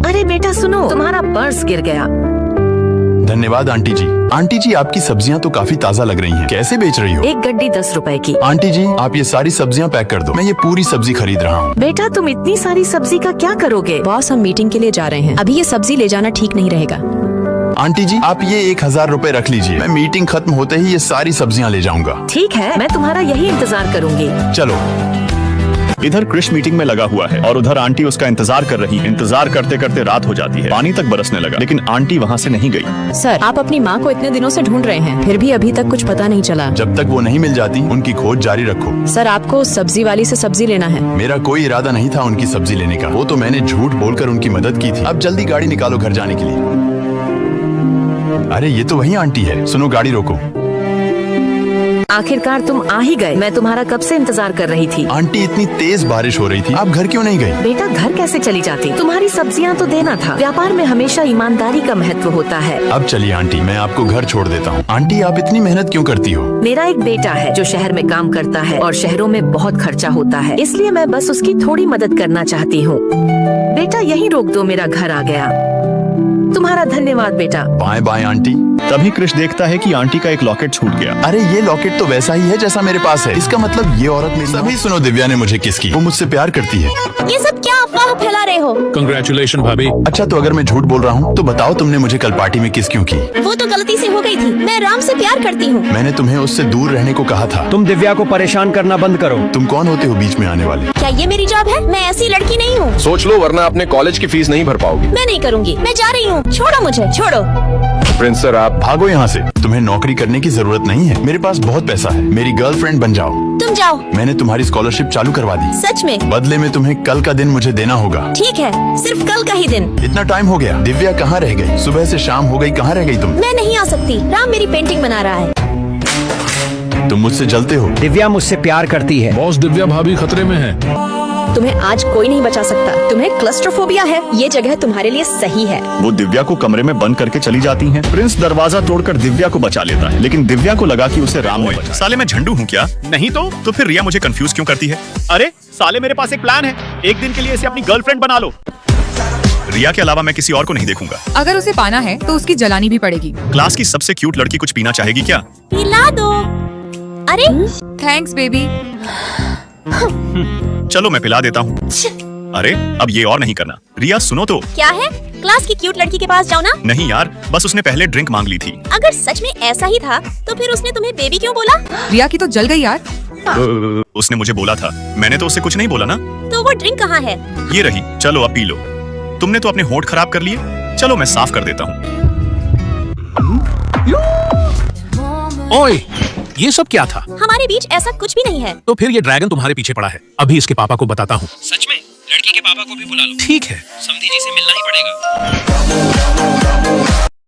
अरे बेटा सुनो, तुम्हारा पर्स गिर गया। धन्यवाद आंटी जी। आंटी जी, आपकी सब्जियां तो काफी ताज़ा लग रही हैं। कैसे बेच रही हो? एक गड्डी 10 रुपए की। आंटी जी, आप ये सारी सब्जियां पैक कर दो, मैं ये पूरी सब्जी खरीद रहा हूँ। बेटा तुम इतनी सारी सब्जी का क्या करोगे? बॉस, हम मीटिंग के लिए जा रहे हैं, अभी ये सब्जी ले जाना ठीक नहीं रहेगा। आंटी जी, आप ये 1000 रुपए रख लीजिए, मैं मीटिंग खत्म होते ही ये सारी सब्जियां ले जाऊंगा। ठीक है, मैं तुम्हारा यही इंतजार करूंगी। चलो। इधर कृष मीटिंग में लगा हुआ है और उधर आंटी उसका इंतजार कर रही है। इंतजार करते करते रात हो जाती है, पानी तक बरसने लगा, लेकिन आंटी वहाँ से नहीं गई। सर, आप अपनी माँ को इतने दिनों से ढूंढ रहे हैं, फिर भी अभी तक कुछ पता नहीं चला। जब तक वो नहीं मिल जाती, उनकी खोज जारी रखो। सर, आपको सब्जी वाली से सब्जी लेना है। मेरा कोई इरादा नहीं था उनकी सब्जी लेने का, वो तो मैंने झूठ बोलकर उनकी मदद की थी। अब जल्दी गाड़ी निकालो घर जाने के लिए। अरे ये तो वही आंटी है, सुनो गाड़ी रोको। आखिरकार तुम आ ही गए, मैं तुम्हारा कब से इंतजार कर रही थी। आंटी, इतनी तेज बारिश हो रही थी, आप घर क्यों नहीं गई? बेटा घर कैसे चली जाती, तुम्हारी सब्जियां तो देना था। व्यापार में हमेशा ईमानदारी का महत्व होता है। अब चलिए आंटी, मैं आपको घर छोड़ देता हूँ। आंटी, आप इतनी मेहनत क्यों करती हो? मेरा एक बेटा है जो शहर में काम करता है और शहरों में बहुत खर्चा होता है, इसलिए मैं बस उसकी थोड़ी मदद करना चाहती हूँ। बेटा यहीं रोक दो, मेरा घर आ गया। तुम्हारा धन्यवाद बेटा। Bye bye aunty. तभी कृष देखता है कि आंटी का एक लॉकेट छूट गया। अरे ये लॉकेट तो वैसा ही है जैसा मेरे पास है। इसका मतलब ये औरत मेरी। सभी सुनो, दिव्या ने मुझे किस की, वो मुझसे प्यार करती है। ये सब क्या अफवाह फैला रहे हो? कंग्रेचुलेशन भाभी। अच्छा, तो अगर मैं झूठ बोल रहा हूँ तो बताओ, तुमने मुझे कल पार्टी में किस क्यों की? वो तो गलती से हो गई थी, मैं राम से प्यार करती हूँ। मैंने तुम्हें उससे दूर रहने को कहा था। तुम दिव्या को परेशान करना बंद करो। तुम कौन होते हो बीच में आने वाले? क्या ये मेरी जॉब है? मैं ऐसी लड़की नहीं हूँ। सोच लो, वरना अपने कॉलेज की फीस नहीं भर पाओगी। मैं नहीं करूँगी, मैं जा रही हूँ, छोड़ो मुझे, छोड़ो। प्रिंस सर, आप भागो यहाँ से, तुम्हें नौकरी करने की जरूरत नहीं है। मेरे पास बहुत पैसा है, मेरी गर्लफ्रेंड बन जाओ। तुम जाओ। मैंने तुम्हारी स्कॉलरशिप चालू करवा दी। सच में? बदले में तुम्हें कल का दिन मुझे देना होगा। ठीक है, सिर्फ कल का ही दिन। इतना टाइम हो गया, दिव्या कहाँ रह गई? सुबह से शाम हो गई, कहाँ रह गई तुम? मैं नहीं आ सकती, राम मेरी पेंटिंग बना रहा है। तुम मुझसे जलते हो। दिव्या मुझसे प्यार करती है। बॉस, दिव्या भाभी खतरे में है। तुम्हें आज कोई नहीं बचा सकता। तुम्हें क्लस्ट्रोफोबिया है, ये जगह तुम्हारे लिए सही है। वो दिव्या को कमरे में बंद करके चली जाती हैं। प्रिंस दरवाजा तोड़कर दिव्या को बचा लेता है, लेकिन दिव्या को लगा कि उसे राम ने बचाया। साले मैं झंडू हूँ क्या? नहीं तो फिर रिया मुझे कंफ्यूज क्यों करती है? अरे साले, मेरे पास एक प्लान है, एक दिन के लिए इसे अपनी गर्लफ्रेंड बना लो। रिया के अलावा मैं किसी और को नहीं देखूंगा। अगर उसे पाना है तो उसकी जलानी भी पड़ेगी। क्लास की सबसे क्यूट लड़की कुछ पीना चाहेगी क्या? पिला दो। अरे थैंक्स बेबी। चलो मैं पिला देता हूँ। अरे अब ये और नहीं करना। रिया सुनो तो। क्या है? क्लास की क्यूट लड़की के पास जाओ ना। नहीं यार, बस उसने पहले ड्रिंक मांग ली थी। अगर सच में ऐसा ही था तो फिर उसने तुम्हें बेबी क्यों बोला? रिया की तो जल गई यार। उसने मुझे बोला था, मैंने तो उसे कुछ नहीं बोला ना। तो वो ड्रिंक कहाँ है? ये रही, चलो अब पी लो। तुमने तो अपने होंठ खराब कर लिए, चलो मैं साफ कर देता हूँ। ओए, ये सब क्या था? हमारे बीच ऐसा कुछ भी नहीं है। तो फिर ये ड्रैगन तुम्हारे पीछे पड़ा है। अभी इसके पापा को बताता हूँ। सच में? लड़की के पापा को भी बुला लो। ठीक है। समधी जी से मिलना ही पड़ेगा।